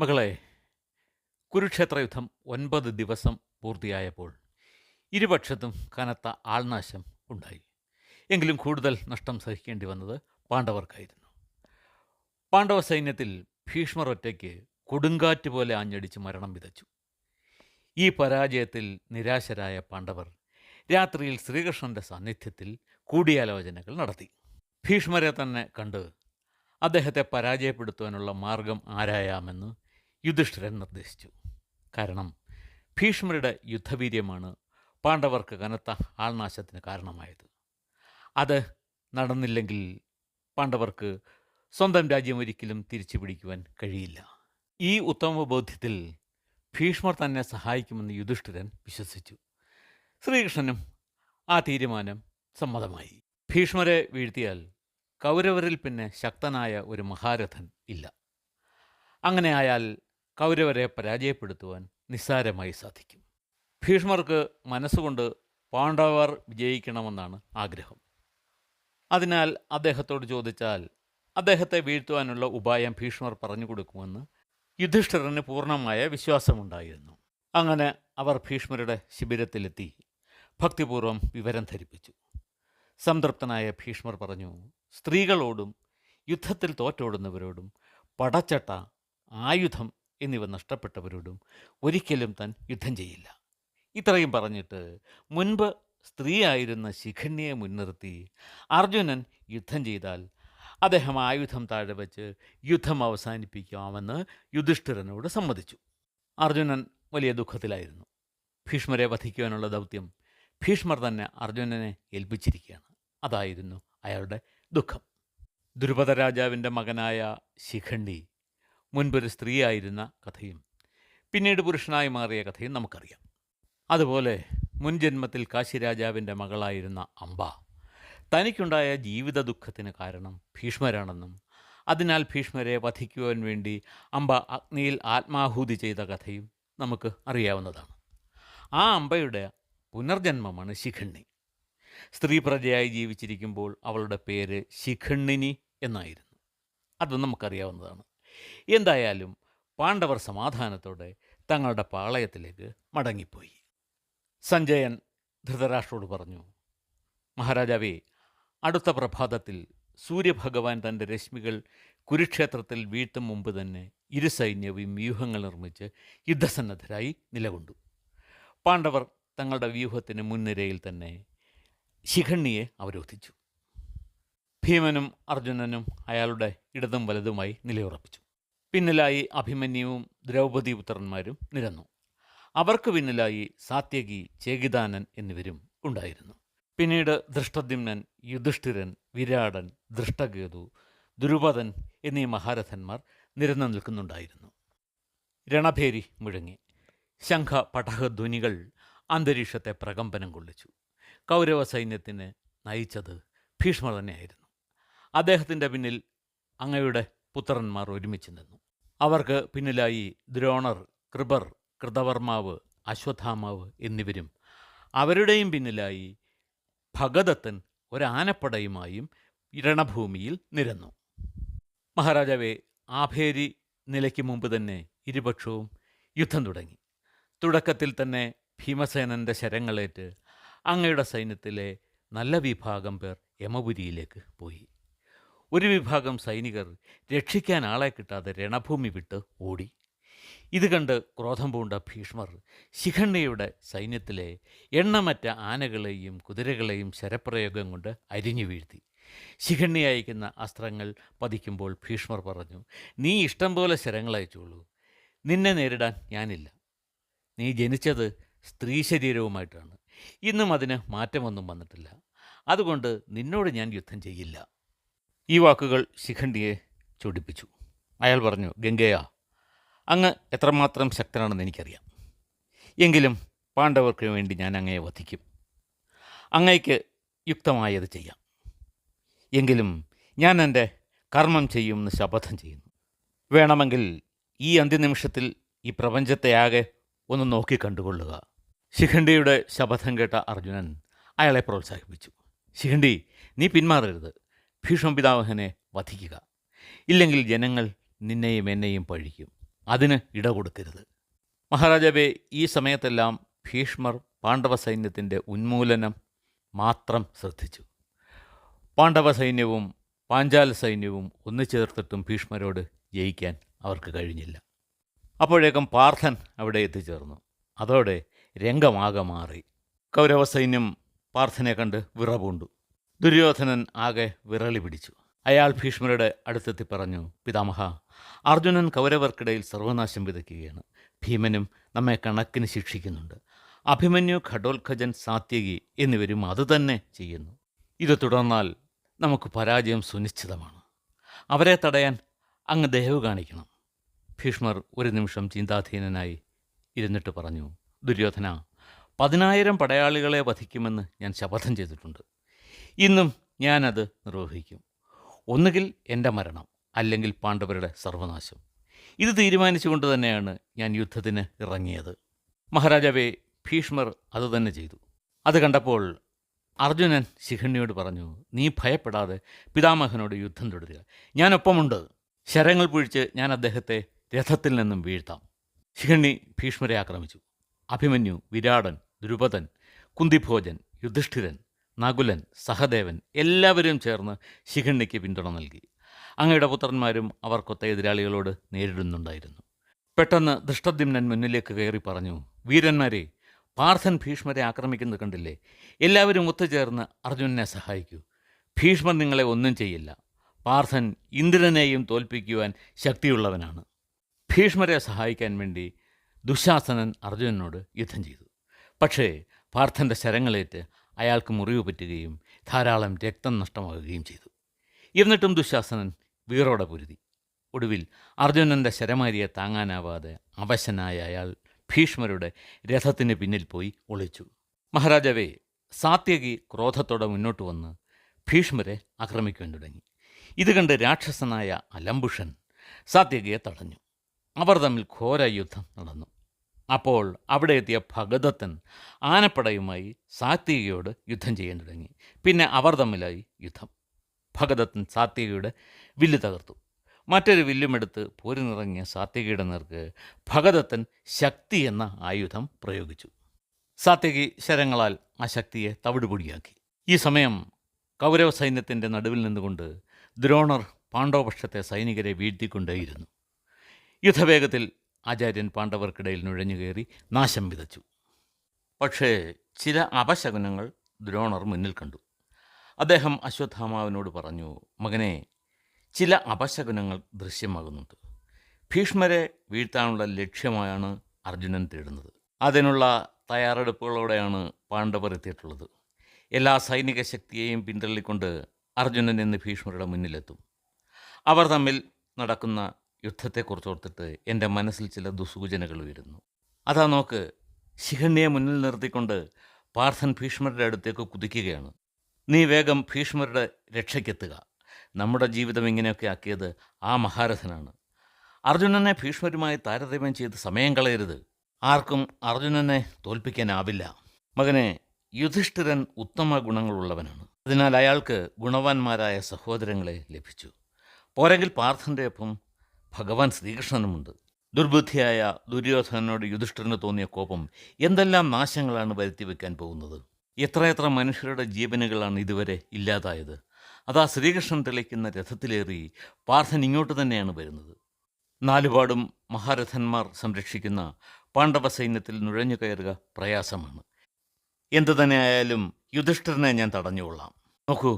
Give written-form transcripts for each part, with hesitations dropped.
മകളെ, കുരുക്ഷേത്ര യുദ്ധം 9 ദിവസം പൂർത്തിയായപ്പോൾ ഇരുപക്ഷത്തും കനത്ത ആൾനാശം ഉണ്ടായി. എങ്കിലും കൂടുതൽ നഷ്ടം സഹിക്കേണ്ടി വന്നത് പാണ്ഡവർക്കായിരുന്നു. പാണ്ഡവ സൈന്യത്തിൽ ഭീഷ്മർ ഒറ്റയ്ക്ക് കൊടുങ്കാറ്റ് പോലെ ആഞ്ഞടിച്ച് മരണം വിതച്ചു. ഈ പരാജയത്തിൽ നിരാശരായ പാണ്ഡവർ രാത്രിയിൽ ശ്രീകൃഷ്ണന്റെ സാന്നിധ്യത്തിൽ കൂടിയാലോചനകൾ നടത്തി. ഭീഷ്മരെ തന്നെ കണ്ട് അദ്ദേഹത്തെ പരാജയപ്പെടുത്തുവാനുള്ള മാർഗം ആരായാമെന്ന് യുധിഷ്ഠിരൻ നിർദ്ദേശിച്ചു. കാരണം ഭീഷ്മരുടെ യുദ്ധവീര്യമാണ് പാണ്ഡവർക്ക് കനത്ത ആൾനാശത്തിന് കാരണമായത്. അത് നടന്നില്ലെങ്കിൽ പാണ്ഡവർക്ക് സ്വന്തം രാജ്യം ഒരിക്കലും തിരിച്ചു പിടിക്കുവാൻ കഴിയില്ല. ഈ ഉത്തമബോധ്യത്തിൽ ഭീഷ്മർ തന്നെ സഹായിക്കുമെന്ന് യുധിഷ്ഠിരൻ വിശ്വസിച്ചു. ശ്രീകൃഷ്ണനും ആ തീരുമാനം സമ്മതമായി. ഭീഷ്മരെ വീഴ്ത്തിയാൽ കൗരവരിൽ പിന്നെ ശക്തനായ ഒരു മഹാരഥൻ ഇല്ല. അങ്ങനെ ആയാൽ കൗരവരെ പരാജയപ്പെടുത്തുവാൻ നിസ്സാരമായി സാധിക്കും. ഭീഷ്മർക്ക് മനസ്സുകൊണ്ട് പാണ്ഡവർ വിജയിക്കണമെന്നാണ് ആഗ്രഹം. അതിനാൽ അദ്ദേഹത്തോട് ചോദിച്ചാൽ അദ്ദേഹത്തെ വീഴ്ത്തുവാനുള്ള ഉപായം ഭീഷ്മർ പറഞ്ഞു കൊടുക്കുമെന്ന് യുധിഷ്ഠിരന് പൂർണ്ണമായ വിശ്വാസമുണ്ടായിരുന്നു. അങ്ങനെ അവർ ഭീഷ്മരുടെ ശിബിരത്തിലെത്തി ഭക്തിപൂർവ്വം വിവരം ധരിപ്പിച്ചു. സംതൃപ്തനായ ഭീഷ്മർ പറഞ്ഞു, സ്ത്രീകളോടും യുദ്ധത്തിൽ തോറ്റോടുന്നവരോടും പടച്ചട്ട, ആയുധം എന്നിവ നഷ്ടപ്പെട്ടവരോടും ഒരിക്കലും താൻ യുദ്ധം ചെയ്യില്ല. ഇത്രയും പറഞ്ഞിട്ട് മുൻപ് സ്ത്രീയായിരുന്ന ശിഖണ്യയെ മുൻനിർത്തി അർജുനൻ യുദ്ധം ചെയ്താൽ അദ്ദേഹം ആയുധം താഴെ വച്ച് യുദ്ധം അവസാനിപ്പിക്കാമെന്ന് യുധിഷ്ഠിരനോട് സമ്മതിച്ചു. അർജുനൻ വലിയ ദുഃഖത്തിലായിരുന്നു. ഭീഷ്മരെ വധിക്കുവാനുള്ള ദൗത്യം ഭീഷ്മർ തന്നെ അർജുനനെ ഏൽപ്പിച്ചിരിക്കുകയാണ്. അതായിരുന്നു അയാളുടെ ദുഃഖം. ദ്രുപദ രാജാവിൻ്റെ മകനായ ശിഖണ്ഡി മുൻപൊരു സ്ത്രീയായിരുന്ന കഥയും പിന്നീട് പുരുഷനായി മാറിയ കഥയും നമുക്കറിയാം. അതുപോലെ മുൻ ജന്മത്തിൽ കാശിരാജാവിൻ്റെ മകളായിരുന്ന അംബ തനിക്കുണ്ടായ ജീവിത ദുഃഖത്തിന് കാരണം ഭീഷ്മരാണെന്നും അതിനാൽ ഭീഷ്മരെ വധിക്കുവാൻ വേണ്ടി അംബ അഗ്നിയിൽ ആത്മാഹൂതി ചെയ്ത കഥയും നമുക്ക് അറിയാവുന്നതാണ്. ആ അംബയുടെ പുനർജന്മമാണ് ശിഖണ്ഡി. സ്ത്രീ പ്രജയായി ജീവിച്ചിരിക്കുമ്പോൾ അവളുടെ പേര് ശിഖണ്ഡിനി എന്നായിരുന്നു. അത് നമുക്കറിയാവുന്നതാണ്. എന്തായാലും പാണ്ഡവർ സമാധാനത്തോടെ തങ്ങളുടെ പാളയത്തിലേക്ക് മടങ്ങിപ്പോയി. സഞ്ജയൻ ധൃതരാഷ്ട്രോട് പറഞ്ഞു, മഹാരാജാവേ, അടുത്ത പ്രഭാതത്തിൽ സൂര്യഭഗവാൻ തൻ്റെ രശ്മികൾ കുരുക്ഷേത്രത്തിൽ വീഴ്ത്തും മുമ്പ് തന്നെ ഇരു സൈന്യവും വ്യൂഹങ്ങൾ നിർമ്മിച്ച് യുദ്ധസന്നദ്ധരായി നിലകൊണ്ടു. പാണ്ഡവർ തങ്ങളുടെ വ്യൂഹത്തിന് മുൻനിരയിൽ തന്നെ ശിഖണ്ഡിയെ അവരോധിച്ചു. ഭീമനും അർജുനനും അയാളുടെ ഇടതും വലതുമായി നിലയുറപ്പിച്ചു. പിന്നിലായി അഭിമന്യുവും ദ്രൗപദീപുത്രന്മാരും നിരന്നു. അവർക്ക് പിന്നിലായി സാത്യകി, ചേകിതാനൻ എന്നിവരും ഉണ്ടായിരുന്നു. പിന്നീട് ധൃഷ്ടദ്യുമ്നൻ, യുധിഷ്ഠിരൻ, വിരാടൻ, ദൃഷ്ടകേതു, ദ്രുപദൻ എന്നീ മഹാരഥന്മാർ നിരന്നു നിൽക്കുന്നുണ്ടായിരുന്നു. രണഭേരി മുഴങ്ങി. ശംഖ പടഹധ്വനികൾ അന്തരീക്ഷത്തെ പ്രകമ്പനം കൊള്ളിച്ചു. കൗരവ സൈന്യത്തിന് നയിച്ചത് ഭീഷ്മർ തന്നെയായിരുന്നു. അദ്ദേഹത്തിൻ്റെ പിന്നിൽ അങ്ങയുടെ പുത്രന്മാർ ഒരുമിച്ച് നിന്നു. അവർക്ക് പിന്നിലായി ദ്രോണർ, കൃപർ, കൃതവർമാവ്, അശ്വത്ഥാമാവ് എന്നിവരും അവരുടെയും പിന്നിലായി ഭഗദത്തൻ ഒരാനപ്പടയുമായും രണഭൂമിയിൽ നിരന്നു. മഹാരാജാവേ, ആഭേരി നിലയ്ക്ക് മുമ്പ് തന്നെ ഇരുപക്ഷവും യുദ്ധം തുടങ്ങി. തുടക്കത്തിൽ തന്നെ ഭീമസേനൻ്റെ ശരങ്ങളേറ്റ് അങ്ങയുടെ സൈന്യത്തിലെ നല്ല വിഭാഗം പേർ യമപുരിയിലേക്ക് പോയി. ഒരു വിഭാഗം സൈനികർ രക്ഷിക്കാൻ ആളെ കിട്ടാതെ രണഭൂമി വിട്ട് ഓടി. ഇത് കണ്ട് ക്രോധം പൂണ്ട ഭീഷ്മർ ശിഖണ്ഡിയുടെ സൈന്യത്തിലെ എണ്ണമറ്റ ആനകളെയും കുതിരകളെയും ശരപ്രയോഗം കൊണ്ട് അരിഞ്ഞു വീഴ്ത്തി. ശിഖണ്ഡി അയക്കുന്ന അസ്ത്രങ്ങൾ പതിക്കുമ്പോൾ ഭീഷ്മർ പറഞ്ഞു, നീ ഇഷ്ടം പോലെ ശരങ്ങളയച്ചോളൂ, നിന്നെ നേരിടാൻ ഞാനില്ല. നീ ജനിച്ചത് സ്ത്രീ ശരീരവുമായിട്ടാണ്. ഇന്നും അതിന് മാറ്റമൊന്നും വന്നിട്ടില്ല. അതുകൊണ്ട് നിന്നോട് ഞാൻ യുദ്ധം ചെയ്യില്ല. ഈ വാക്കുകൾ ശിഖണ്ഡിയെ ചൊടിപ്പിച്ചു. അയാൾ പറഞ്ഞു, ഗംഗയ, അങ്ങ് എത്രമാത്രം ശക്തനാണെന്ന് എനിക്കറിയാം. എങ്കിലും പാണ്ഡവർക്ക് വേണ്ടി ഞാൻ അങ്ങയെ വധിക്കും. അങ്ങയ്ക്ക് യുക്തമായത് ചെയ്യാം. എങ്കിലും ഞാൻ എൻ്റെ കർമ്മം ചെയ്യുമെന്ന് ശപഥം ചെയ്യുന്നു. വേണമെങ്കിൽ ഈ അന്ത്യനിമിഷത്തിൽ ഈ പ്രപഞ്ചത്തെ ആകെ ഒന്ന് നോക്കി കണ്ടുകൊള്ളുക. ശിഖണ്ഡിയുടെ ശപഥം കേട്ട അർജുനൻ അയാളെ പ്രോത്സാഹിപ്പിച്ചു. ശിഖണ്ഡി, നീ പിന്മാറരുത്. ഭീഷ്മപിതാമഹനെ വധിക്കുക. ഇല്ലെങ്കിൽ ജനങ്ങൾ നിന്നെയും എന്നെയും പഴിക്കും. അതിന് ഇട കൊടുക്കരുത്. മഹാരാജാവേ, ഈ സമയത്തെല്ലാം ഭീഷ്മർ പാണ്ഡവ സൈന്യത്തിൻ്റെ ഉന്മൂലനം മാത്രം ശ്രദ്ധിച്ചു. പാണ്ഡവ സൈന്യവും പാഞ്ചാല സൈന്യവും ഒന്നുചേർത്തിട്ടും ഭീഷ്മരോട് ജയിക്കാൻ അവർക്ക് കഴിഞ്ഞില്ല. അപ്പോഴേക്കും പാർത്ഥൻ അവിടെ എത്തിച്ചേർന്നു. അതോടെ രംഗമാകെ മാറി. കൗരവ സൈന്യം പാർത്ഥനെ കണ്ട് വിറപൂണ്ടു. ദുര്യോധനൻ ആകെ വിറളി പിടിച്ചു. അയാൾ ഭീഷ്മരുടെ അടുത്തെത്തി പറഞ്ഞു, പിതാമഹ, അർജുനൻ കൗരവർക്കിടയിൽ സർവനാശം വിതയ്ക്കുകയാണ്. ഭീമനും നമ്മെ കണക്കിന് ശിക്ഷിക്കുന്നുണ്ട്. അഭിമന്യു, ഘടോത്കചൻ, സാത്യകി എന്നിവരും അതുതന്നെ ചെയ്യുന്നു. ഇത് തുടർന്നാൽ നമുക്ക് പരാജയം സുനിശ്ചിതമാണ്. അവരെ തടയാൻ അങ്ങ് ദയവ് കാണിക്കണം. ഭീഷ്മർ ഒരു നിമിഷം ചിന്താധീനനായി ഇരുന്നിട്ട് പറഞ്ഞു, ദുര്യോധന, 10,000 പടയാളികളെ വധിക്കുമെന്ന് ഞാൻ ശപഥം ചെയ്തിട്ടുണ്ട്. ഇന്നും ഞാനത് നിർവഹിക്കും. ഒന്നുകിൽ എൻ്റെ മരണം, അല്ലെങ്കിൽ പാണ്ഡവരുടെ സർവനാശം. ഇത് തീരുമാനിച്ചുകൊണ്ട് തന്നെയാണ് ഞാൻ യുദ്ധത്തിന് ഇറങ്ങിയത്. മഹാരാജാവേ, ഭീഷ്മർ അതുതന്നെ ചെയ്തു. അത് കണ്ടപ്പോൾ അർജുനൻ ശിഖണ്ഡിയോട് പറഞ്ഞു, നീ ഭയപ്പെടാതെ പിതാമഹനോട് യുദ്ധം തുടരുക. ഞാനൊപ്പമുണ്ട്. ശരങ്ങൾ പൊഴിച്ച് ഞാൻ അദ്ദേഹത്തെ രഥത്തിൽ നിന്നും വീഴ്ത്താം. ശിഖണ്ഡി ഭീഷ്മരെ ആക്രമിച്ചു. അഭിമന്യു, വിരാടൻ, ദ്രുപദൻ, കുന്തിഭോജൻ, യുധിഷ്ഠിരൻ, നകുലൻ, സഹദേവൻ എല്ലാവരും ചേർന്ന് ശിഖണ്ഡിക്ക് പിന്തുണ നൽകി. അങ്ങയുടെ പുത്രന്മാരും അവർക്കൊത്ത എതിരാളികളോട് നേരിടുന്നുണ്ടായിരുന്നു. പെട്ടെന്ന് ദൃഷ്ടദ്യുമ്നൻ മുന്നിലേക്ക് കയറി പറഞ്ഞു, വീരന്മാരെ, പാർത്ഥൻ ഭീഷ്മരെ ആക്രമിക്കുന്നത് കണ്ടില്ലേ? എല്ലാവരും ഒത്തുചേർന്ന് അർജുനനെ സഹായിക്കൂ. ഭീഷ്മർ നിങ്ങളെ ഒന്നും ചെയ്യില്ല. പാർത്ഥൻ ഇന്ദ്രനെയും തോൽപ്പിക്കുവാൻ ശക്തിയുള്ളവനാണ്. ഭീഷ്മരെ സഹായിക്കാൻ വേണ്ടി ദുശാസനൻ അർജുനനോട് യുദ്ധം ചെയ്തു. പക്ഷേ പാർത്ഥൻ്റെ ശരങ്ങളേറ്റ് അയാൾക്ക് മുറിവ് പറ്റുകയും ധാരാളം രക്തം നഷ്ടമാകുകയും ചെയ്തു. എന്നിട്ടും ദുശാസനൻ വീറോടെ പൊരുതി. ഒടുവിൽ അർജുനൻ്റെ ശരമാരിയെ താങ്ങാനാവാതെ അവശനായ അയാൾ ഭീഷ്മരുടെ രഥത്തിന് പിന്നിൽ പോയി ഒളിച്ചു. മഹാരാജാവേ, സാത്യകി ക്രോധത്തോടെ മുന്നോട്ട് വന്ന് ഭീഷ്മരെ ആക്രമിക്കുവാൻ തുടങ്ങി. ഇത് കണ്ട് രാക്ഷസനായ അലംബുഷൻ സാത്യകിയെ തടഞ്ഞു. അവർ തമ്മിൽ ഘോര യുദ്ധം നടന്നു. അപ്പോൾ അവിടെ എത്തിയ ഭഗദത്തൻ ആനപ്പടയുമായി സാത്യകിയോട് യുദ്ധം ചെയ്യാൻ തുടങ്ങി. പിന്നെ അവർ തമ്മിലായി യുദ്ധം. ഭഗദത്തൻ സാത്യകിയുടെ വില്ല് തകർത്തു. മറ്റൊരു വില്ലുമെടുത്ത് പോരിനിറങ്ങിയ സാത്യകിയുടെ നേർക്ക് ഭഗദത്തൻ ശക്തി എന്ന ആയുധം പ്രയോഗിച്ചു. സാത്യകി ശരങ്ങളാൽ ആ ശക്തിയെ തവിടുപൊടിയാക്കി. ഈ സമയം കൗരവ സൈന്യത്തിൻ്റെ നടുവിൽ നിന്നുകൊണ്ട് ദ്രോണർ പാണ്ഡവപക്ഷത്തെ സൈനികരെ വീഴ്ത്തിക്കൊണ്ടേയിരുന്നു. യുദ്ധവേഗത്തിൽ ആചാര്യൻ പാണ്ഡവർക്കിടയിൽ നുഴഞ്ഞുകയറി നാശം വിതച്ചു. പക്ഷേ ചില അപശകുനങ്ങൾ ദ്രോണർ മുന്നിൽ കണ്ടു. അദ്ദേഹം അശ്വത്ഥാമാവിനോട് പറഞ്ഞു, മകനെ, ചില അപശകുനങ്ങൾ ദൃശ്യമാകുന്നുണ്ട്. ഭീഷ്മരെ വീഴ്ത്താനുള്ള ലക്ഷ്യമായാണ് അർജുനൻ തേടുന്നത്. അതിനുള്ള തയ്യാറെടുപ്പുകളോടെയാണ് പാണ്ഡവർ എത്തിയിട്ടുള്ളത്. എല്ലാ സൈനിക ശക്തിയെയും പിന്തള്ളിക്കൊണ്ട് അർജുനൻ എന്ന് ഭീഷ്മരുടെ മുന്നിലെത്തും. അവർ തമ്മിൽ നടക്കുന്ന യുദ്ധത്തെക്കുറിച്ചോർത്തിട്ട് എൻ്റെ മനസ്സിൽ ചില ദുസൂചനകൾ വരുന്നു. അതാ നോക്ക്, ശിഖണ്ഡിയെ മുന്നിൽ നിർത്തിക്കൊണ്ട് പാർത്ഥൻ ഭീഷ്മരുടെ അടുത്തേക്ക് കുതിക്കുകയാണ്. നീ വേഗം ഭീഷ്മരുടെ രക്ഷയ്ക്കെത്തുക. നമ്മുടെ ജീവിതം ഇങ്ങനെയൊക്കെ ആക്കിയത് ആ മഹാരഥനാണ്. അർജുനനെ ഭീഷ്മരുമായി താരതമ്യം ചെയ്ത് സമയം കളയരുത്. ആർക്കും അർജുനനെ തോൽപ്പിക്കാനാവില്ല. മകനെ, യുധിഷ്ഠിരൻ ഉത്തമ ഗുണങ്ങളുള്ളവനാണ്. അതിനാൽ അയാൾക്ക് ഗുണവാന്മാരായ സഹോദരങ്ങളെ ലഭിച്ചു. പോരെങ്കിൽ പാർത്ഥൻ്റെ ഒപ്പം ഭഗവാൻ ശ്രീകൃഷ്ണനുമുണ്ട്. ദുർബുദ്ധിയായ ദുര്യോധനനോട് യുധിഷ്ഠിരന് തോന്നിയ കോപം എന്തെല്ലാം നാശങ്ങളാണ് വരുത്തിവെക്കാൻ പോകുന്നത്. എത്രയെത്ര മനുഷ്യരുടെ ജീവനുകളാണ് ഇതുവരെ ഇല്ലാതായത്. അതാ ശ്രീകൃഷ്ണൻ തെളിക്കുന്ന രഥത്തിലേറി പാർത്ഥൻ ഇങ്ങോട്ട് തന്നെയാണ് വരുന്നത്. നാലുപാടും മഹാരഥന്മാർ സംരക്ഷിക്കുന്ന പാണ്ഡവ സൈന്യത്തിൽ നുഴഞ്ഞു കയറുക പ്രയാസമാണ്. എന്തു തന്നെയായാലും യുധിഷ്ഠിരനെ ഞാൻ തടഞ്ഞുകൊള്ളാം. നോക്കൂ,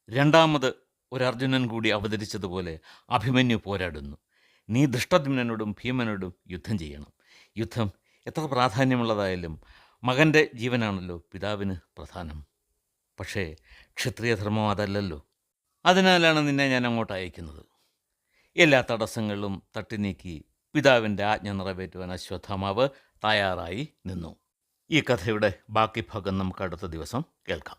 രണ്ടാമത് ഒരു അർജുനൻ കൂടി അവതരിച്ചതുപോലെ അഭിമന്യു പോരാടുന്നു. നീ ദൃഷ്ടദ്യുമ്നനോടും ഭീമനോടും യുദ്ധം ചെയ്യണം. യുദ്ധം എത്ര പ്രാധാന്യമുള്ളതായാലും മകൻ്റെ ജീവനാണല്ലോ പിതാവിന് പ്രധാനം. പക്ഷേ ക്ഷത്രിയധർമ്മം അതല്ലല്ലോ. അതിനാലാണ് നിന്നെ ഞാൻ അങ്ങോട്ട് അയക്കുന്നത്. എല്ലാ തടസ്സങ്ങളും തട്ടി നീക്കി പിതാവിൻ്റെ ആജ്ഞ നിറവേറ്റുവാൻ അശ്വത്ഥാമാവ് തയ്യാറായി നിന്നു. ഈ കഥയുടെ ബാക്കി ഭാഗം നമുക്ക് അടുത്ത ദിവസം കേൾക്കാം.